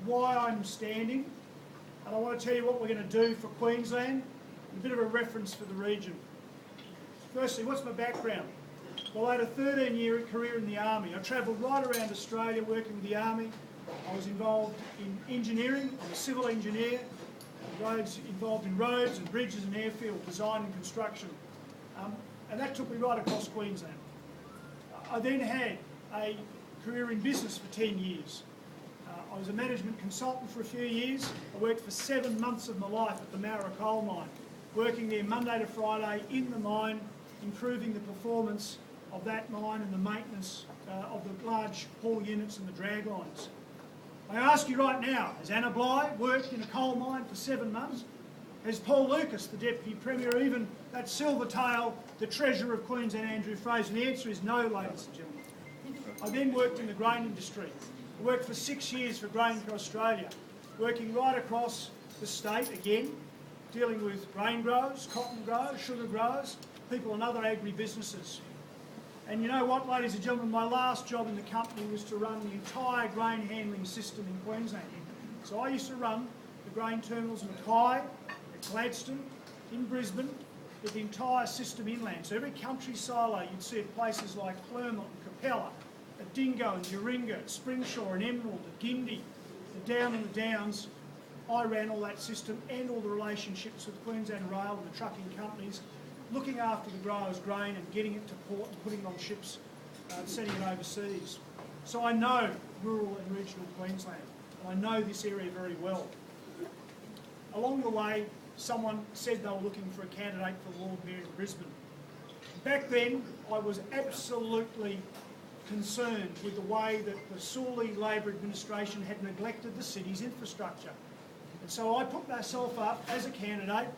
why I'm standing, and I want to tell you what we're going to do for Queensland, a bit of a reference for the region. Firstly, what's my background? Well, I had a 13-year career in the Army. I travelled right around Australia working with the Army. I was involved in engineering. I'm a civil engineer, involved in roads and bridges and airfield design and construction. And that took me right across Queensland. I then had a career in business for 10 years. I was a management consultant for a few years. I worked for 7 months of my life at the Mara coal mine, working there Monday to Friday in the mine, improving the performance of that mine and the maintenance of the large haul units and the drag lines. I ask you right now, has Anna Bligh worked in a coal mine for 7 months? Has Paul Lucas, the Deputy Premier, even that silver tail, the Treasurer of Queensland, Andrew Fraser? And the answer is no, ladies and gentlemen. I then worked in the grain industry. I worked for 6 years for Grain for Australia, working right across the state again, dealing with grain growers, cotton growers, sugar growers, people in other agri-businesses. And you know what, ladies and gentlemen, my last job in the company was to run the entire grain handling system in Queensland. So I used to run the grain terminals in Mackay, at Gladstone, in Brisbane, with the entire system inland. So every country silo you'd see at places like Clermont and Capella, at Dingo and Yoringa, at Springshaw and Emerald, at Gindi, the Down and the Downs, I ran all that system and all the relationships with Queensland Rail and the trucking companies, looking after the growers' grain and getting it to port and putting it on ships, sending it overseas. So I know rural and regional Queensland, and I know this area very well. Along the way, someone said they were looking for a candidate for Lord Mayor of Brisbane. Back then, I was absolutely concerned with the way that the Sawley Labor administration had neglected the city's infrastructure. And so I put myself up as a candidate,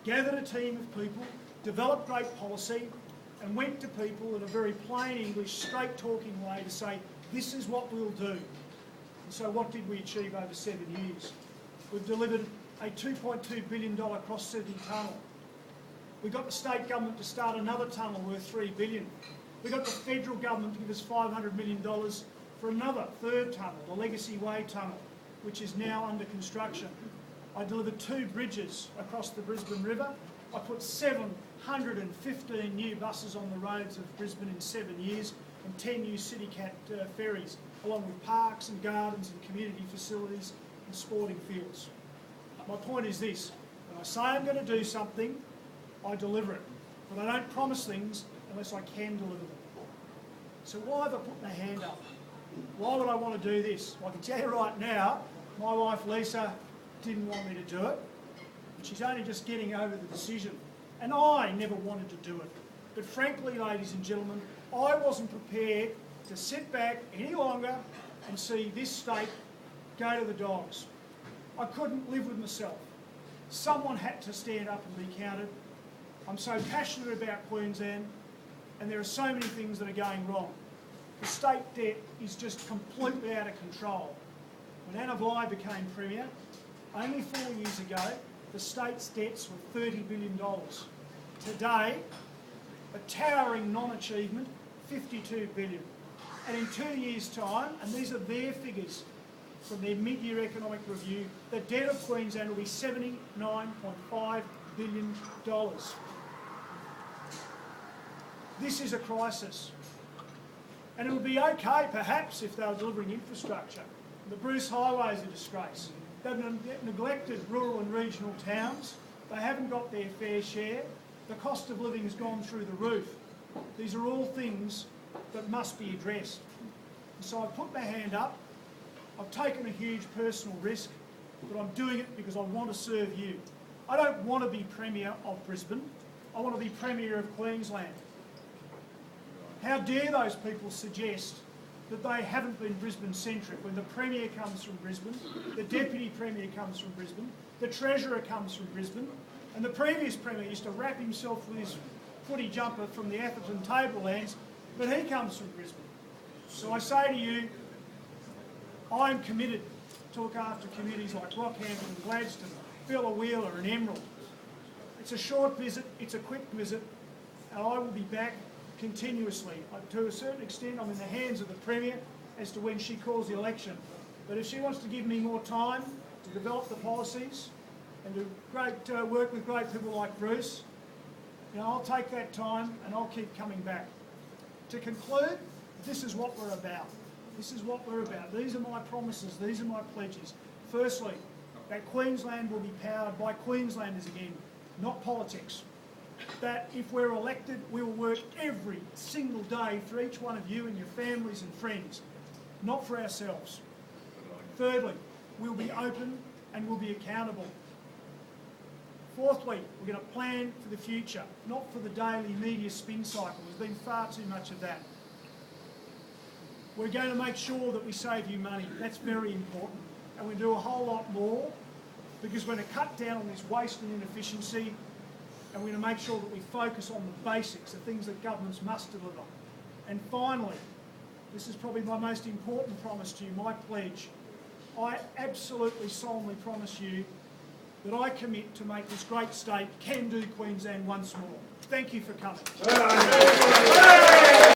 gathered a team of people, developed great policy, and went to people in a very plain English, straight talking way to say, this is what we'll do. And so what did we achieve over 7 years? We've delivered a $2.2 billion cross-city tunnel. We got the state government to start another tunnel worth $3 billion. We got the federal government to give us $500 million for another third tunnel, the Legacy Way tunnel, which is now under construction. I delivered 2 bridges across the Brisbane River. I put 715 new buses on the roads of Brisbane in 7 years and 10 new CityCat ferries, along with parks and gardens and community facilities and sporting fields. My point is this: when I say I'm going to do something, I deliver it. But I don't promise things unless I can deliver them. So why have I put my hand up? Why would I want to do this? Well, I can tell you right now, my wife Lisa didn't want me to do it. She's only just getting over the decision. And I never wanted to do it. But frankly, ladies and gentlemen, I wasn't prepared to sit back any longer and see this state go to the dogs. I couldn't live with myself. Someone had to stand up and be counted. I'm so passionate about Queensland, and there are so many things that are going wrong. The state debt is just completely out of control. When Anna Bligh became Premier, only 4 years ago, the state's debts were $30 billion. Today, a towering non-achievement, $52 billion. And in 2 years' time, and these are their figures from their mid-year economic review, the debt of Queensland will be $79.5 billion. This is a crisis. And it would be okay, perhaps, if they were delivering infrastructure. The Bruce Highway is a disgrace. They've neglected rural and regional towns. They haven't got their fair share. The cost of living has gone through the roof. These are all things that must be addressed. And so I've put my hand up. I've taken a huge personal risk, but I'm doing it because I want to serve you. I don't want to be Premier of Brisbane. I want to be Premier of Queensland. How dare those people suggest that they haven't been Brisbane-centric when the Premier comes from Brisbane, the Deputy Premier comes from Brisbane, the Treasurer comes from Brisbane, and the previous Premier used to wrap himself with his footy jumper from the Atherton Tablelands, but he comes from Brisbane. So I say to you, I'm committed to look after communities like Rockhampton and Gladstone, Bella Wheeler and Emerald. It's a short visit, it's a quick visit, and I will be back continuously. To a certain extent, I'm in the hands of the Premier as to when she calls the election. But if she wants to give me more time to develop the policies and do great work with great people like Bruce, I'll take that time and I'll keep coming back. To conclude, this is what we're about. This is what we're about. These are my promises. These are my pledges. Firstly, that Queensland will be powered by Queenslanders again, not politics. That if we're elected, we will work every single day for each one of you and your families and friends, not for ourselves. Thirdly, we'll be open and we'll be accountable. Fourthly, we're going to plan for the future, not for the daily media spin cycle. There's been far too much of that. We're going to make sure that we save you money. That's very important. And we do a whole lot more because we're going to cut down on this waste and inefficiency, and we're going to make sure that we focus on the basics, the things that governments must deliver. And finally, this is probably my most important promise to you, my pledge. I absolutely solemnly promise you that I commit to make this great state can-do Queensland once more. Thank you for coming.